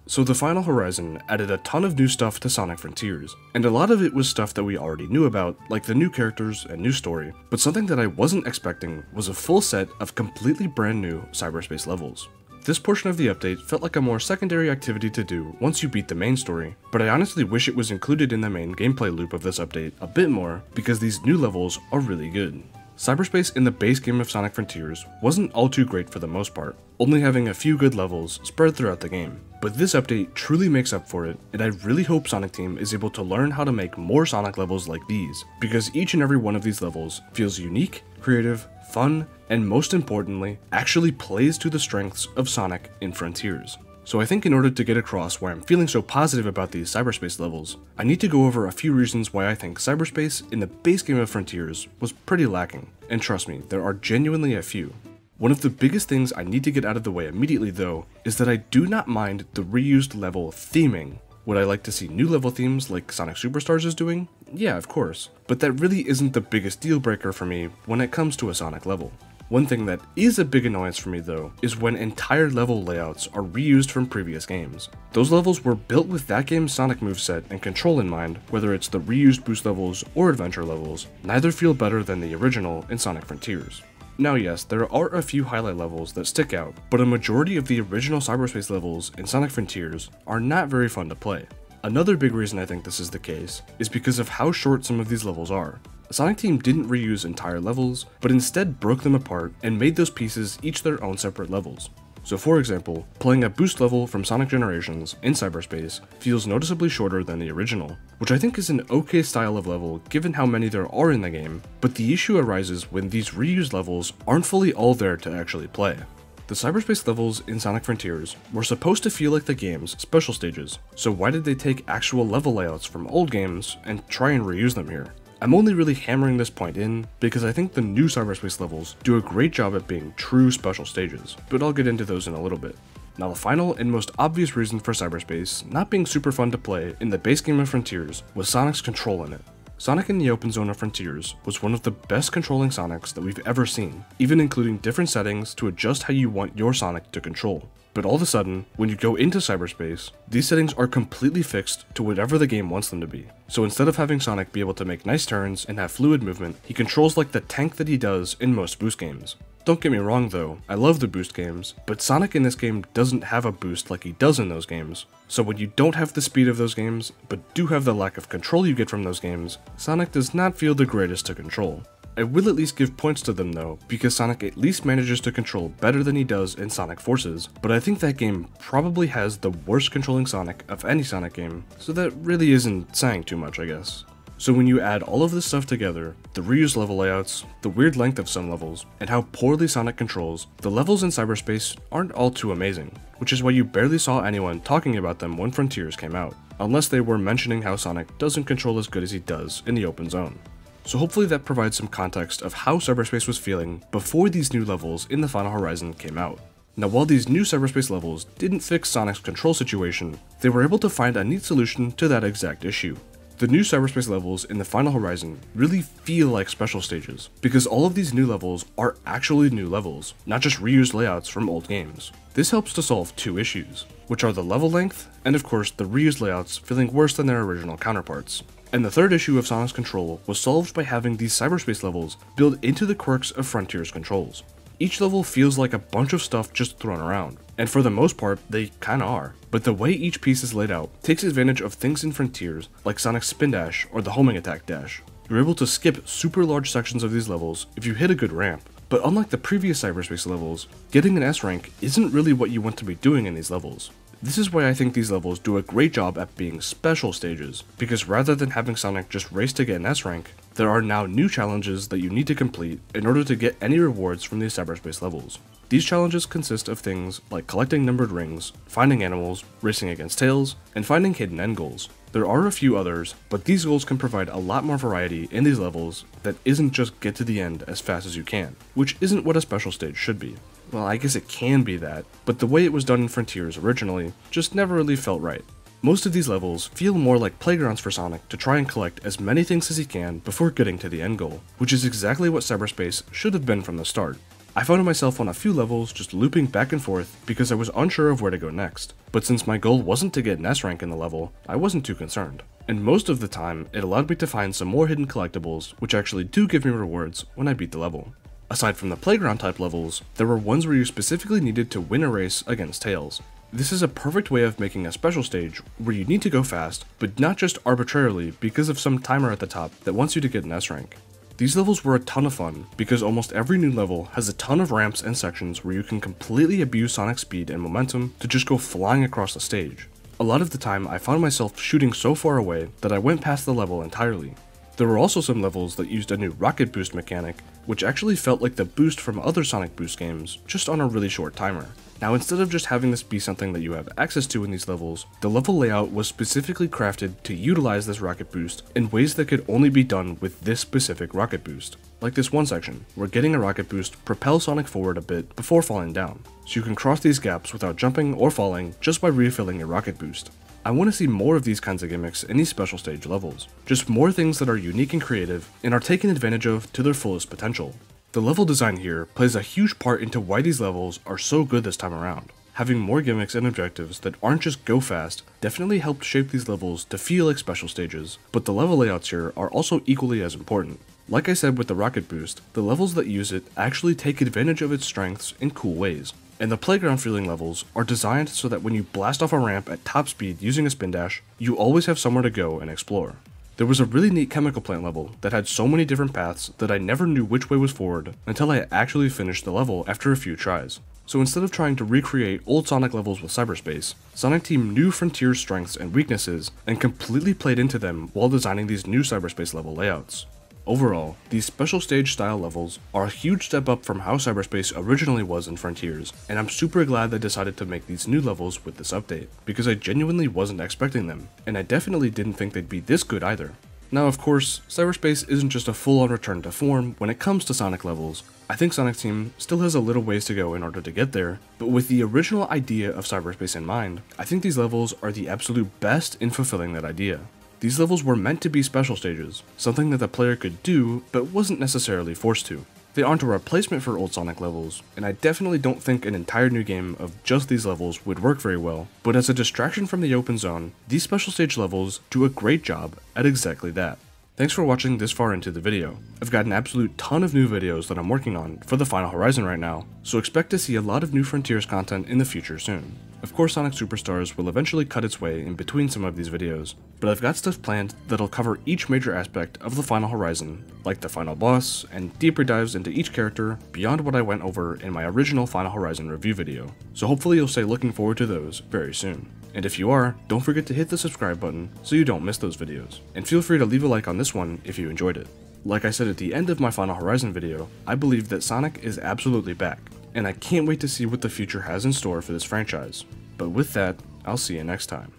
So the Final Horizon added a ton of new stuff to Sonic Frontiers, and a lot of it was stuff that we already knew about, like the new characters and new story, but something that I wasn't expecting was a full set of completely brand new cyberspace levels. This portion of the update felt like a more secondary activity to do once you beat the main story, but I honestly wish it was included in the main gameplay loop of this update a bit more because these new levels are really good. Cyberspace in the base game of Sonic Frontiers wasn't all too great for the most part, only having a few good levels spread throughout the game. But this update truly makes up for it, and I really hope Sonic Team is able to learn how to make more Sonic levels like these, because each and every one of these levels feels unique, creative, fun, and most importantly, actually plays to the strengths of Sonic in Frontiers. So I think in order to get across why I'm feeling so positive about these cyberspace levels, I need to go over a few reasons why I think cyberspace in the base game of Frontiers was pretty lacking, and trust me, there are genuinely a few. One of the biggest things I need to get out of the way immediately though, is that I do not mind the reused level theming. Would I like to see new level themes like Sonic Superstars is doing? Yeah, of course, but that really isn't the biggest deal breaker for me when it comes to a Sonic level. One thing that is a big annoyance for me though, is when entire level layouts are reused from previous games. Those levels were built with that game's Sonic moveset and control in mind, whether it's the reused boost levels or adventure levels, neither feel better than the original in Sonic Frontiers. Now yes, there are a few highlight levels that stick out, but a majority of the original cyberspace levels in Sonic Frontiers are not very fun to play. Another big reason I think this is the case is because of how short some of these levels are. Sonic Team didn't reuse entire levels, but instead broke them apart and made those pieces each their own separate levels. So for example, playing a boost level from Sonic Generations in cyberspace feels noticeably shorter than the original, which I think is an okay style of level given how many there are in the game, but the issue arises when these reused levels aren't fully all there to actually play. The cyberspace levels in Sonic Frontiers were supposed to feel like the game's special stages, so why did they take actual level layouts from old games and try and reuse them here? I'm only really hammering this point in because I think the new cyberspace levels do a great job at being true special stages, but I'll get into those in a little bit. Now the final and most obvious reason for cyberspace not being super fun to play in the base game of Frontiers was Sonic's control in it. Sonic in the open zone of Frontiers was one of the best controlling Sonics that we've ever seen, even including different settings to adjust how you want your Sonic to control. But all of a sudden, when you go into cyberspace, these settings are completely fixed to whatever the game wants them to be. So instead of having Sonic be able to make nice turns and have fluid movement, he controls like the tank that he does in most boost games. Don't get me wrong though, I love the boost games, but Sonic in this game doesn't have a boost like he does in those games. So when you don't have the speed of those games, but do have the lack of control you get from those games, Sonic does not feel the greatest to control. I will at least give points to them though, because Sonic at least manages to control better than he does in Sonic Forces, but I think that game probably has the worst controlling Sonic of any Sonic game, so that really isn't saying too much I guess. So when you add all of this stuff together, the reused level layouts, the weird length of some levels, and how poorly Sonic controls, the levels in cyberspace aren't all too amazing, which is why you barely saw anyone talking about them when Frontiers came out, unless they were mentioning how Sonic doesn't control as good as he does in the open zone. So hopefully that provides some context of how cyberspace was feeling before these new levels in the Final Horizon came out. Now while these new cyberspace levels didn't fix Sonic's control situation, they were able to find a neat solution to that exact issue. The new cyberspace levels in the Final Horizon really feel like special stages, because all of these new levels are actually new levels, not just reused layouts from old games. This helps to solve two issues, which are the level length, and of course the reused layouts feeling worse than their original counterparts. And the third issue of Sonic's control was solved by having these cyberspace levels built into the quirks of Frontiers controls. Each level feels like a bunch of stuff just thrown around, and for the most part, they kinda are. But the way each piece is laid out takes advantage of things in Frontiers like Sonic's spin dash or the homing attack dash. You're able to skip super large sections of these levels if you hit a good ramp, but unlike the previous cyberspace levels, getting an S rank isn't really what you want to be doing in these levels. This is why I think these levels do a great job at being special stages, because rather than having Sonic just race to get an S rank, there are now new challenges that you need to complete in order to get any rewards from these cyberspace levels. These challenges consist of things like collecting numbered rings, finding animals, racing against Tails, and finding hidden end goals. There are a few others, but these goals can provide a lot more variety in these levels that isn't just get to the end as fast as you can, which isn't what a special stage should be. Well, I guess it can be that, but the way it was done in Frontiers originally just never really felt right. Most of these levels feel more like playgrounds for Sonic to try and collect as many things as he can before getting to the end goal, which is exactly what cyberspace should have been from the start. I found myself on a few levels just looping back and forth because I was unsure of where to go next, but since my goal wasn't to get an S rank in the level, I wasn't too concerned. And most of the time, it allowed me to find some more hidden collectibles, which actually do give me rewards when I beat the level. Aside from the playground type levels, there were ones where you specifically needed to win a race against Tails. This is a perfect way of making a special stage where you need to go fast, but not just arbitrarily because of some timer at the top that wants you to get an S rank. These levels were a ton of fun because almost every new level has a ton of ramps and sections where you can completely abuse Sonic's speed and momentum to just go flying across the stage. A lot of the time I found myself shooting so far away that I went past the level entirely. There were also some levels that used a new rocket boost mechanic, which actually felt like the boost from other Sonic Boost games, just on a really short timer. Now instead of just having this be something that you have access to in these levels, the level layout was specifically crafted to utilize this rocket boost in ways that could only be done with this specific rocket boost. Like this one section, where getting a rocket boost propels Sonic forward a bit before falling down, so you can cross these gaps without jumping or falling just by refilling your rocket boost. I want to see more of these kinds of gimmicks in these special stage levels, just more things that are unique and creative and are taken advantage of to their fullest potential. The level design here plays a huge part into why these levels are so good this time around. Having more gimmicks and objectives that aren't just go fast definitely helped shape these levels to feel like special stages, but the level layouts here are also equally as important. Like I said with the rocket boost, the levels that use it actually take advantage of its strengths in cool ways. And the playground feeling levels are designed so that when you blast off a ramp at top speed using a spin dash, you always have somewhere to go and explore. There was a really neat chemical plant level that had so many different paths that I never knew which way was forward until I actually finished the level after a few tries. So instead of trying to recreate old Sonic levels with cyberspace, Sonic Team knew Frontier's strengths and weaknesses and completely played into them while designing these new cyberspace level layouts. Overall, these special stage style levels are a huge step up from how cyberspace originally was in Frontiers, and I'm super glad they decided to make these new levels with this update, because I genuinely wasn't expecting them, and I definitely didn't think they'd be this good either. Now of course, cyberspace isn't just a full-on return to form when it comes to Sonic levels. I think Sonic Team still has a little ways to go in order to get there, but with the original idea of cyberspace in mind, I think these levels are the absolute best in fulfilling that idea. These levels were meant to be special stages, something that the player could do, but wasn't necessarily forced to. They aren't a replacement for old Sonic levels, and I definitely don't think an entire new game of just these levels would work very well, but as a distraction from the open zone, these special stage levels do a great job at exactly that. Thanks for watching this far into the video. I've got an absolute ton of new videos that I'm working on for the Final Horizon right now, so expect to see a lot of new Frontiers content in the future soon. Of course Sonic Superstars will eventually cut its way in between some of these videos, but I've got stuff planned that'll cover each major aspect of the Final Horizon, like the final boss, and deeper dives into each character beyond what I went over in my original Final Horizon review video, so hopefully you'll stay looking forward to those very soon. And if you are, don't forget to hit the subscribe button so you don't miss those videos, and feel free to leave a like on this one if you enjoyed it. Like I said at the end of my Final Horizon video, I believe that Sonic is absolutely back, and I can't wait to see what the future has in store for this franchise. But with that, I'll see you next time.